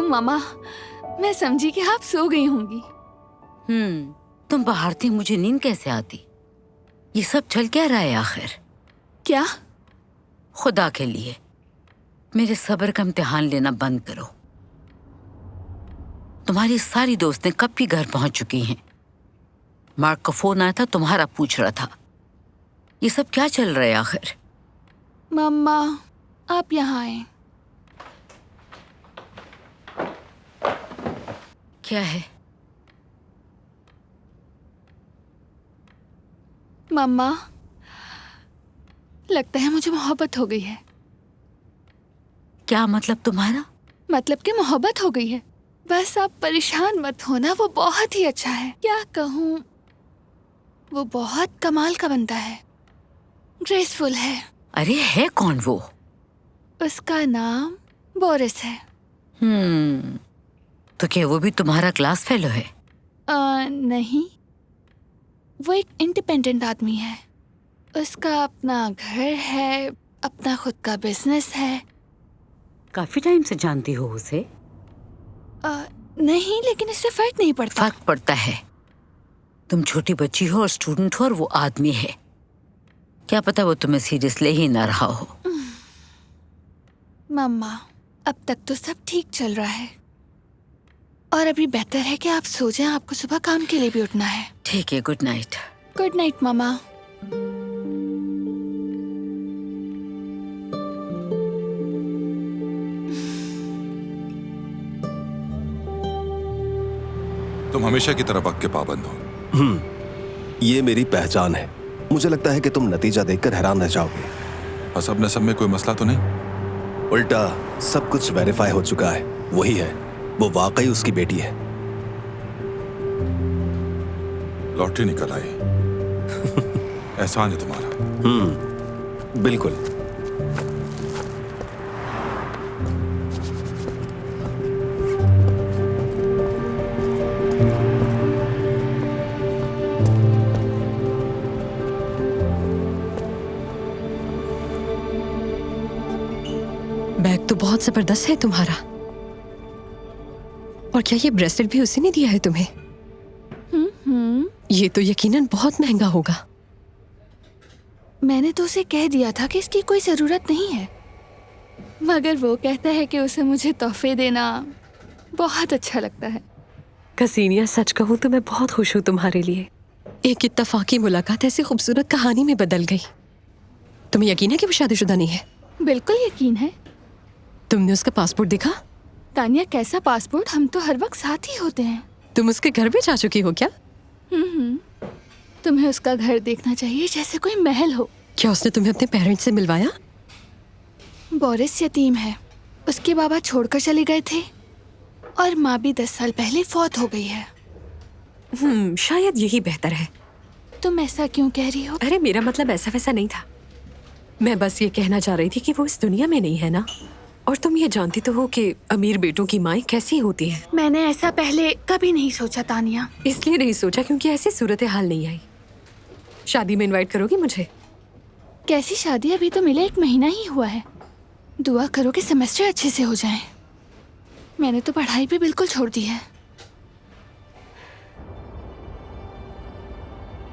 मामा, मैं समझी कि आप सो गई होंगी। तुम बाहर थी, मुझे नींद कैसे आती? ये सब चल क्या रहा है आखिर? क्या? खुदा के लिए मेरे सब्र का इम्तिहान लेना बंद करो। तुम्हारी सारी दोस्तें कब की घर पहुंच चुकी हैं। मार्क का फोन आया था, तुम्हारा पूछ रहा था। ये सब क्या चल रहा है आखिर? मम्मा, आप यहाँ आए। क्या है? मम्मा, लगता है मुझे मोहब्बत हो गई है। क्या मतलब तुम्हारा? मतलब कि मोहब्बत हो गई है। बस आप परेशान मत होना, वो बहुत ही अच्छा है। क्या कहूँ, वो बहुत कमाल का बनता है, ग्रेसफुल है। अरे है कौन वो? उसका नाम बोरिस है। तो क्या वो भी तुम्हारा क्लास फेलो है? नहीं, वो एक इंडिपेंडेंट आदमी है। उसका अपना घर है, अपना खुद का बिजनेस है। काफी टाइम से जानती हो उसे? नहीं, लेकिन इससे फर्क नहीं पड़ता। फर्क पड़ता है। तुम छोटी बच्ची हो और स्टूडेंट हो, और वो आदमी है। क्या पता वो तुम्हें सीरियस ले ही ना रहा हो। मम्मा, अब तक तो सब ठीक चल रहा है, और अभी बेहतर है कि आप सो जाएं। आपको सुबह काम के लिए भी उठना है। ठीक है, गुड नाइट। गुड नाइट मामा। तुम हमेशा की तरह वक्त के पाबंद हो। ये मेरी पहचान है। मुझे लगता है कि तुम नतीजा देखकर हैरान रह जाओगे। हसब नसब में कोई मसला तो नहीं? उल्टा सब कुछ वेरीफाई हो चुका है। वही है, वो वाकई उसकी बेटी है। लॉटरी निकल आई। एहसान है तुम्हारा। बिल्कुल। बैग तो बहुत जबरदस्त है तुम्हारा। और क्या ये ब्रेसलेट भी उसी ने दिया है तुम्हें? ये तो यकीनन बहुत महंगा होगा। मैंने तो उसे कह दिया था कि इसकी कोई जरूरत नहीं है, मगर वो कहता है कि उसे मुझे तोहफे देना बहुत अच्छा लगता है। कसीनिया, सच कहूँ तो मैं बहुत खुश हूँ तुम्हारे लिए। एक इत्तफाकी मुलाकात ऐसी खूबसूरत कहानी में बदल गई। तुम्हें यकीन है कि वो शादीशुदा नहीं है? बिल्कुल यकीन है। तुमने उसका पासपोर्ट देखा? तानिया, कैसा पासपोर्ट? हम तो हर वक्त साथ ही होते हैं। तुम उसके घर भी जा चुकी हो क्या? तुम्हें उसका घर देखना चाहिए, जैसे कोई महल हो। क्या उसने तुम्हें अपने पेरेंट्स से मिलवाया? बोरिस यतीम है। उसके बाबा छोड़कर चले गए थे, और माँ भी 10 साल पहले फौत हो गई है। शायद यही बेहतर है। तुम ऐसा क्यों कह रही हो? अरे मेरा मतलब ऐसा वैसा नहीं था। मैं बस ये कहना चाह रही थी कि वो इस दुनिया में नहीं है ना। और तुम ये जानती तो हो कि अमीर बेटों की माएँ कैसी होती हैं। मैंने ऐसा पहले कभी नहीं सोचा तानिया। इसलिए नहीं सोचा क्योंकि ऐसी सूरत हाल नहीं आई। शादी में इनवाइट करोगी मुझे? कैसी शादी? अभी तो मिले 1 महीना ही हुआ है। दुआ करो कि सेमेस्टर अच्छे से हो जाए। मैंने तो पढ़ाई भी बिल्कुल छोड़ दी है।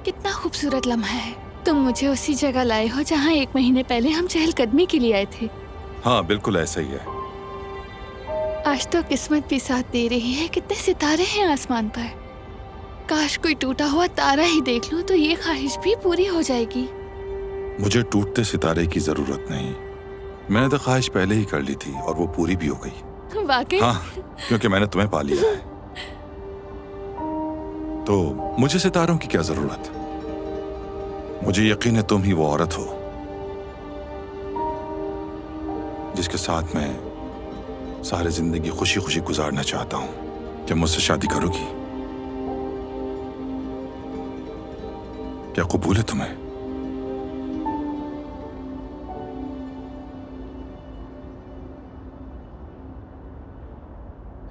कितना खूबसूरत लम्हा है। तुम मुझे उसी जगह लाए हो जहाँ 1 महीने पहले हम चहलकदमी के लिए आए थे। हाँ बिल्कुल ऐसा ही है। आज तो किस्मत भी साथ दे रही है। कितने सितारे हैं आसमान पर। काश कोई टूटा हुआ तारा ही देख लूं तो ये ख्वाहिश भी पूरी हो जाएगी। मुझे टूटते सितारे की जरूरत नहीं। मैंने तो ख्वाहिश पहले ही कर ली थी और वो पूरी भी हो गई। वाकई? हाँ, क्योंकि मैंने तुम्हें पा लिया है। तो मुझे सितारों की क्या जरूरत। मुझे यकीन है तुम ही वो औरत हो जिसके साथ मैं सारी जिंदगी खुशी खुशी गुजारना चाहता हूं। क्या मुझसे शादी करोगी? क्या कबूल है तुम्हें?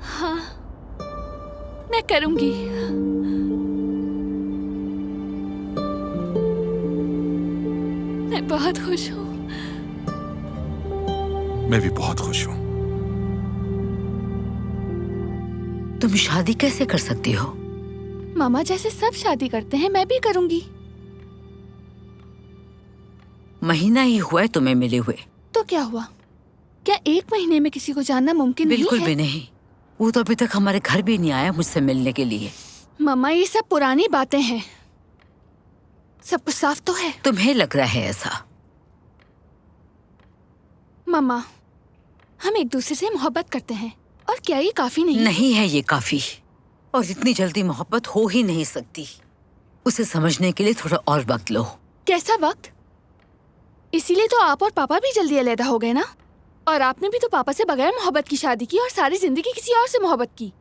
हाँ, मैं करूंगी। मैं बहुत खुश हूँ। मैं भी बहुत खुश हूं। तुम शादी कैसे कर सकती हो? मामा जैसे सब शादी करते हैं, मैं भी करूंगी। महीना ही हुआ है तुम्हें मिले हुए। तो क्या हुआ? क्या 1 महीने में किसी को जानना मुमकिन नहीं है? बिल्कुल भी नहीं। वो तो अभी तक हमारे घर भी नहीं आया मुझसे मिलने के लिए। मम्मा ये सब पुरानी बातें हैं। सब कुछ साफ तो है। तुम्हें लग रहा है ऐसा? मम्मा हम एक दूसरे से मोहब्बत करते हैं और क्या ये काफी नहीं? नहीं है ये काफी। और इतनी जल्दी मोहब्बत हो ही नहीं सकती। उसे समझने के लिए थोड़ा और वक्त लो। कैसा वक्त? इसीलिए तो आप और पापा भी जल्दी अलग हो गए ना। और आपने भी तो पापा से बगैर मोहब्बत की शादी की और सारी जिंदगी किसी और से मोहब्बत की।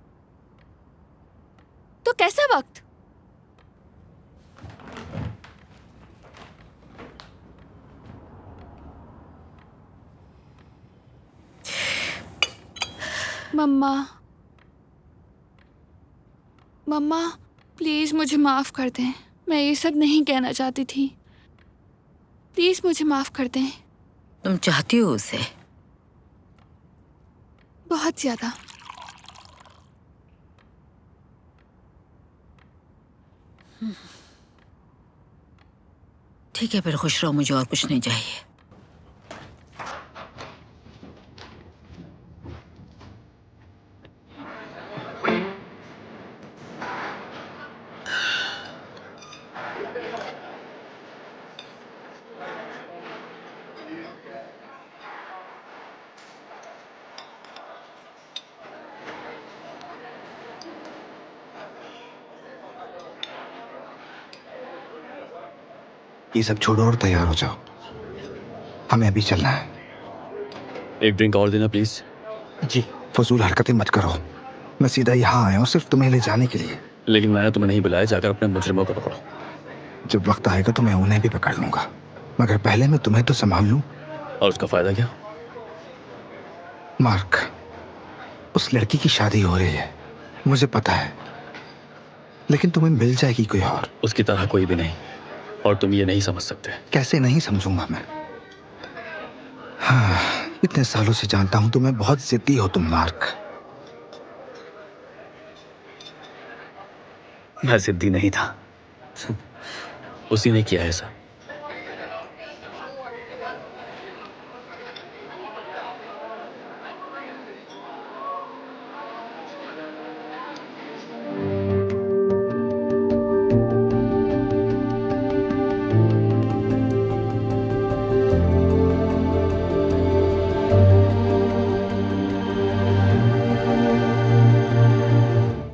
तो कैसा वक्त? मम्मा मम्मा प्लीज मुझे माफ कर दें। मैं ये सब नहीं कहना चाहती थी। प्लीज मुझे माफ कर दें। तुम चाहती हो उसे? बहुत ज्यादा। ठीक है फिर खुश रहो, मुझे और कुछ नहीं चाहिए। ये सब छोड़ो और तैयार हो जाओ। हमें अभी चलना है। एक ड्रिंक और देना प्लीज। जी फजूल हरकतें मत करो। मैं सीधा यहाँ आया हूँ सिर्फ तुम्हें ले जाने के लिए। लेकिन मैंने तुम्हें नहीं बुलाया। जाकर अपने मुजरिमों को पकड़ो। जब वक्त आएगा तो मैं उन्हें भी पकड़ लूंगा, मगर पहले मैं तुम्हें तो संभाल लूं। और उसका फायदा क्या? मार्क, उस लड़की की शादी हो रही है, मुझे पता है, लेकिन तुम्हें मिल जाएगी कोई और। उसकी तरह कोई भी नहीं, और तुम ये नहीं समझ सकते। कैसे नहीं समझूंगा मैं? हाँ, इतने सालों से जानता हूं तुम्हें बहुत जिद्दी हो तुम मार्क। मैं जिद्दी नहीं था। उसी ने किया ऐसा।